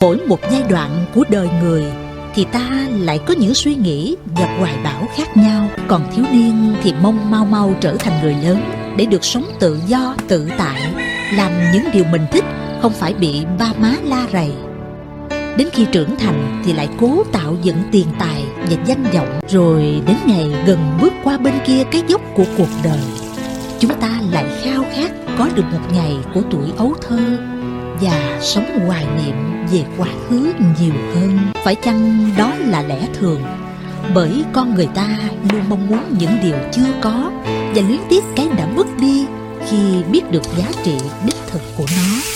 Mỗi một giai đoạn của đời người thì ta lại có những suy nghĩ và hoài bão khác nhau. Còn thiếu niên thì mong mau mau trở thành người lớn để được sống tự do, tự tại, làm những điều mình thích, không phải bị ba má la rầy. Đến khi trưởng thành thì lại cố tạo dựng tiền tài và danh vọng, rồi đến ngày gần bước qua bên kia cái dốc của cuộc đời, chúng ta lại khao khát có được một ngày của tuổi ấu thơ và sống hoài niệm về quá khứ nhiều hơn. Phải chăng đó là lẽ thường? Bởi con người ta luôn mong muốn những điều chưa có và luyến tiếc cái đã mất đi khi biết được giá trị đích thực của nó.